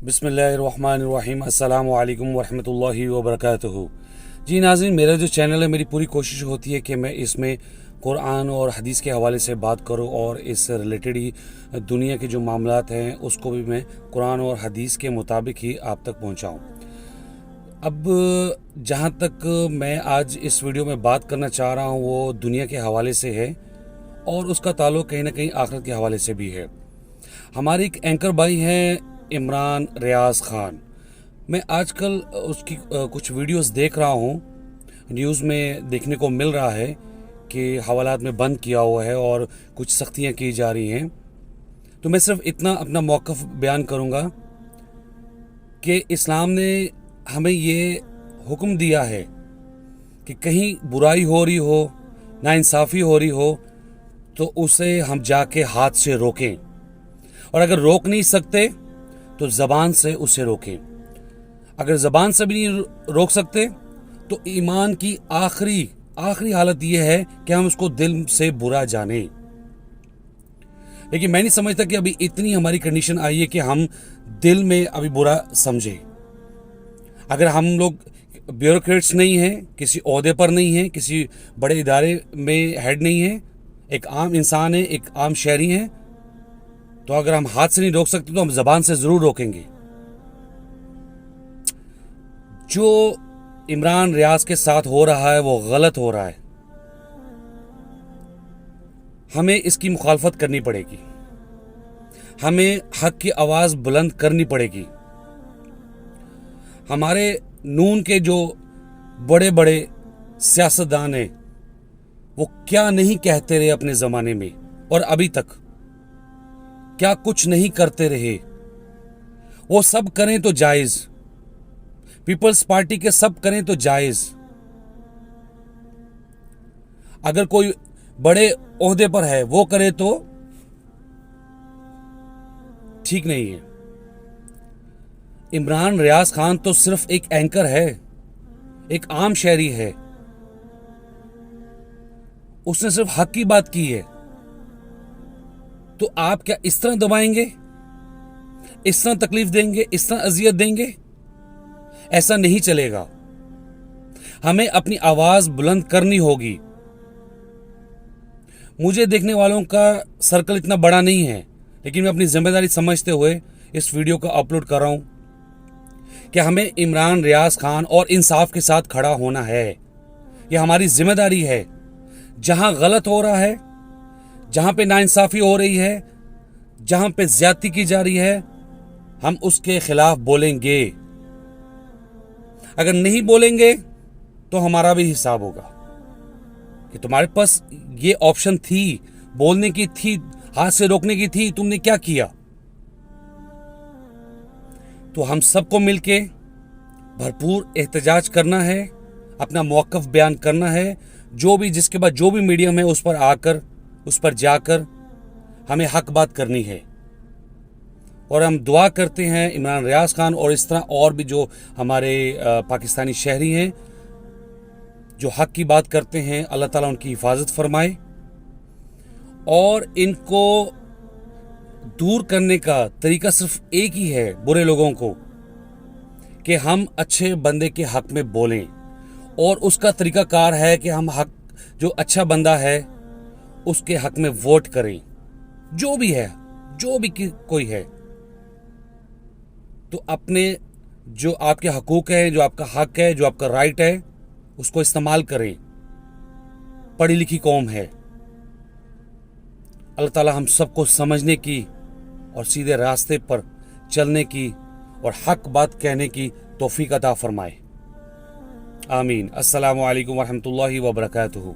बिस्मिल्लाहिर्रहमानिर्रहीम अस्सलामु अलैकुम वरहमतुल्लाहि वबरकातुहू। जी नाज़रीन, मेरा जो चैनल है, मेरी पूरी कोशिश होती है कि मैं इसमें कुरान और हदीस के हवाले से बात करूं और इस रिलेटेड ही दुनिया के जो मामलात हैं उसको भी मैं कुरान और हदीस के मुताबिक ही आप तक पहुंचाऊं। अब जहां तक मैं आज इस वीडियो में बात करना चाह रहा हूं वो दुनिया के हवाले से है और उसका ताल्लुक़ कहीं ना कहीं आखिरत के हवाले से भी है। हमारे एक एंकर भाई हैं इमरान रियाज खान। मैं आजकल उसकी कुछ वीडियोस देख रहा हूँ, न्यूज़ में देखने को मिल रहा है कि हवालात में बंद किया हुआ है और कुछ सख्तियाँ की जा रही हैं। तो मैं सिर्फ इतना अपना मौक़िफ़ बयान करूँगा कि इस्लाम ने हमें ये हुक्म दिया है कि कहीं बुराई हो रही हो, नाइंसाफ़ी हो रही हो तो उसे हम जाके हाथ से रोकें, और अगर रोक नहीं सकते तो ज़बान से उसे रोकें। अगर ज़बान से भी नहीं रोक सकते तो ईमान की आखिरी हालत यह है कि हम उसको दिल से बुरा जाने। लेकिन मैं नहीं समझता कि अभी इतनी हमारी कंडीशन आई है कि हम दिल में अभी बुरा समझे। अगर हम लोग ब्यूरोक्रेट्स नहीं हैं, किसी ओहदे पर नहीं हैं, किसी बड़े इदारे में हेड नहीं हैं, एक आम इंसान है, एक आम शहरी हैं, तो अगर हम हाथ से नहीं रोक सकते तो हम ज़बान से ज़रूर रोकेंगे। जो इमरान रियाज के साथ हो रहा है वो गलत हो रहा है। हमें इसकी मुखालफत करनी पड़ेगी, हमें हक की आवाज़ बुलंद करनी पड़ेगी। हमारे नून के जो बड़े बड़े सियासतदान हैं वो क्या नहीं कहते रहे अपने ज़माने में, और अभी तक क्या कुछ नहीं करते रहे। वो सब करें तो जायज़, पीपल्स पार्टी के सब करें तो जायज़। अगर कोई बड़े ओहदे पर है वो करे तो ठीक नहीं है। इमरान रियाज खान तो सिर्फ एक एंकर है, एक आम शहरी है। उसने सिर्फ हक की बात की है, तो आप क्या इस तरह दबाएंगे, इस तरह तकलीफ देंगे, इस तरह अजियत देंगे? ऐसा नहीं चलेगा। हमें अपनी आवाज बुलंद करनी होगी। मुझे देखने वालों का सर्कल इतना बड़ा नहीं है, लेकिन मैं अपनी जिम्मेदारी समझते हुए इस वीडियो को अपलोड कर रहा हूं कि हमें इमरान रियाज खान और इंसाफ के साथ खड़ा होना है। यह हमारी जिम्मेदारी है। जहां गलत हो रहा है, जहां पे नाइंसाफी हो रही है, जहां पे ज्यादती की जा रही है, हम उसके खिलाफ बोलेंगे। अगर नहीं बोलेंगे तो हमारा भी हिसाब होगा कि तुम्हारे पास ये ऑप्शन थी, बोलने की थी, हाथ से रोकने की थी, तुमने क्या किया। तो हम सबको मिलके भरपूर एहतजाज करना है, अपना मौक़िफ़ बयान करना है। जो भी जिसके बाद जो भी मीडियम है उस पर जाकर हमें हक बात करनी है। और हम दुआ करते हैं इमरान रियाज खान और इस तरह और भी जो हमारे पाकिस्तानी शहरी हैं जो हक की बात करते हैं, अल्लाह ताला उनकी हिफाजत फरमाए और इनको दूर करने का तरीका सिर्फ एक ही है, बुरे लोगों को, कि हम अच्छे बंदे के हक में बोलें। और उसका तरीका कार है कि हम हक, जो अच्छा बंदा है उसके हक में वोट करें। जो भी है, जो भी कोई है, तो अपने जो आपके हकूक है, जो आपका हक है, जो आपका राइट है, उसको इस्तेमाल करें। पढ़ी लिखी कौम है। अल्लाह ताला हम सबको समझने की और सीधे रास्ते पर चलने की और हक बात कहने की तौफीक अता फरमाए। आमीन। अस्सलामु अलैकुम वरहमतुल्लाहि वबरकातुहू।